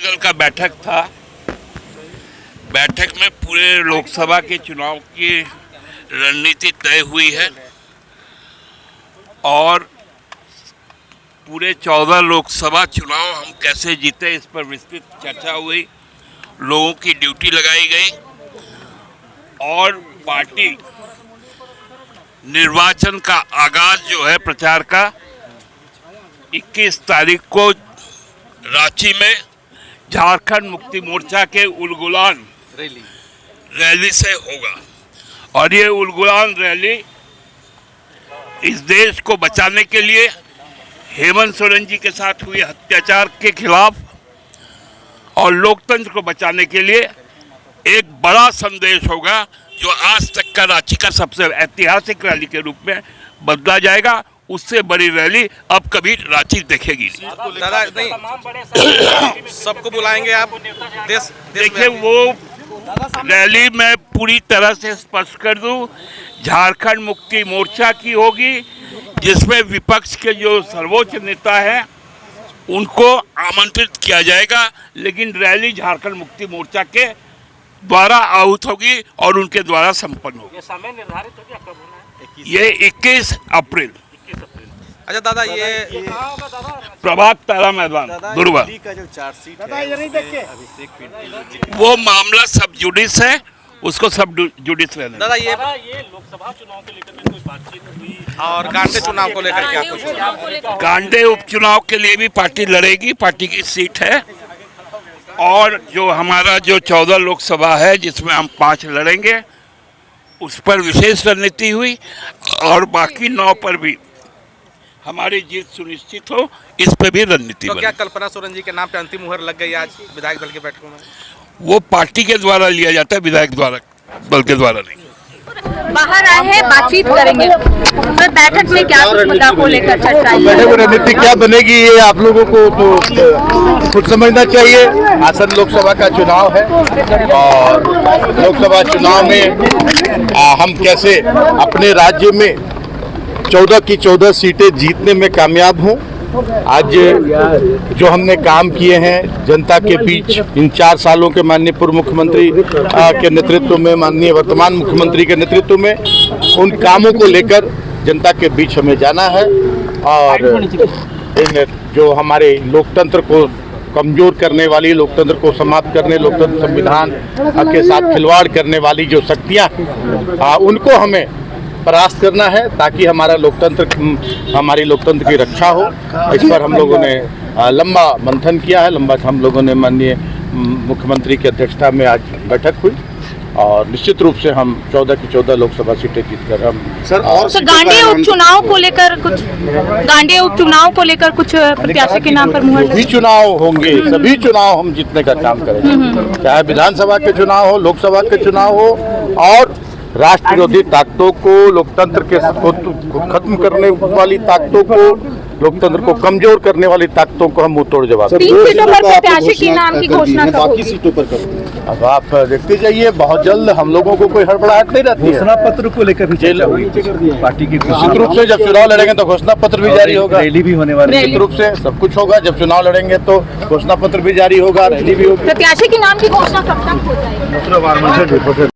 दल का बैठक था। बैठक में पूरे लोकसभा के चुनाव की रणनीति तय हुई है और पूरे 14 लोकसभा चुनाव हम कैसे जीते इस पर विस्तृत चर्चा हुई। लोगों की ड्यूटी लगाई गई और पार्टी निर्वाचन का आगाज जो है प्रचार का 21 तारीख को रांची में झारखंड मुक्ति मोर्चा के उलगुलान रैली से होगा और ये उलगुलान रैली इस देश को बचाने के लिए हेमंत सोरेन जी के साथ हुए अत्याचार के खिलाफ और लोकतंत्र को बचाने के लिए एक बड़ा संदेश होगा जो आज तक का रांची का सबसे ऐतिहासिक रैली के रूप में बदला जाएगा। उससे बड़ी रैली अब कभी रांची देखेगी नहीं। दादा नहीं सबको बुलाएंगे आप देखिए वो रैली मैं पूरी तरह से स्पष्ट कर दूं, झारखंड मुक्ति मोर्चा की होगी जिसमें विपक्ष के जो सर्वोच्च नेता हैं उनको आमंत्रित किया जाएगा, लेकिन रैली झारखंड मुक्ति मोर्चा के द्वारा आहूत होगी और उनके द्वारा संपन्न होगी। ये समय निर्धारित हो गया कब होना है? ये 21 अप्रैल। अच्छा दादा ये प्रभात तारा मैदान दुर्गा का जो चार्जशीट है अभिषेक वो मामला सब जुडिस है, उसको सब जुडिस रहने। दादा ये लोकसभा चुनाव को लेकर भी कोई बातचीत हुई और गांधी चुनाव को लेकर क्या कुछ? गांडे उपचुनाव के लिए भी पार्टी लड़ेगी, पार्टी की सीट है और जो हमारा जो 14 लोकसभा है जिसमें हम 5 लड़ेंगे उस पर विशेष रणनीति हुई और बाकी 9 पर भी हमारी जीत सुनिश्चित हो इस पर भी रणनीति तो बनी। क्या कल्पना सोरेन जी के नाम पे अंतिम मुहर लग गई आज विधायक दल की बैठकों में? वो पार्टी के द्वारा लिया जाता है, विधायक द्वारा दल के द्वारा नहीं। बाहर आए हैं, बातचीत करेंगे। सर बैठक में क्या कुछ मुद्दा को लेकर चर्चा हुई? बैठक में रणनीति क्या बनेगी ये आप लोगों को तो खुद समझना चाहिए। आसन लोकसभा का चुनाव है और लोकसभा चुनाव में हम कैसे अपने राज्य में 14 की 14 सीटें जीतने में कामयाब हों। आज जो हमने काम किए हैं जनता के बीच इन 4 सालों के माननीय पूर्व मुख्यमंत्री के नेतृत्व में, माननीय वर्तमान मुख्यमंत्री के नेतृत्व में, उन कामों को लेकर जनता के बीच हमें जाना है और इन जो हमारे लोकतंत्र को कमजोर करने वाली, लोकतंत्र को समाप्त करने, लोकतंत्र संविधान के साथ खिलवाड़ करने वाली जो शक्तियाँ उनको हमें परास्त करना है ताकि हमारी लोकतंत्र की रक्षा हो। इस पर हम लोगों ने लंबा मंथन किया है। हम लोगों ने माननीय मुख्यमंत्री की अध्यक्षता में आज बैठक हुई और निश्चित रूप से हम 14 की 14 लोकसभा सीटें जीतकर हम गांडे उपचुनाव को लेकर कुछ प्रत्याशी के नाम पर मुहर सभी चुनाव होंगे, सभी चुनाव हम जीतने का काम करेंगे, चाहे विधानसभा के चुनाव हो, लोकसभा के चुनाव हो और राष्ट्र विरोधी ताकतों को, लोकतंत्र के खत्म करने वाली ताकतों को, लोकतंत्र को कमजोर करने वाली ताकतों को हम मुंहतोड़ जवाब देंगे। 3 सीटों पर प्रत्याशी के नाम की घोषणा कब होगी? सीटों पर अब आप देखते जाइए, बहुत जल्द हम लोगों को कोई हड़बड़ाहट नहीं रहती है। घोषणा पत्र को लेकर भी चर्चा हुई पार्टी की। निश्चित रूप से जब चुनाव लड़ेंगे तो घोषणा पत्र भी जारी होगा, रैली भी होने वाली है। निश्चित रूप से सब कुछ होगा। जब चुनाव लड़ेंगे तो घोषणा पत्र भी जारी होगा, रैली भी होगी। प्रत्याशी के नाम की घोषणा कब तक हो जाएगी?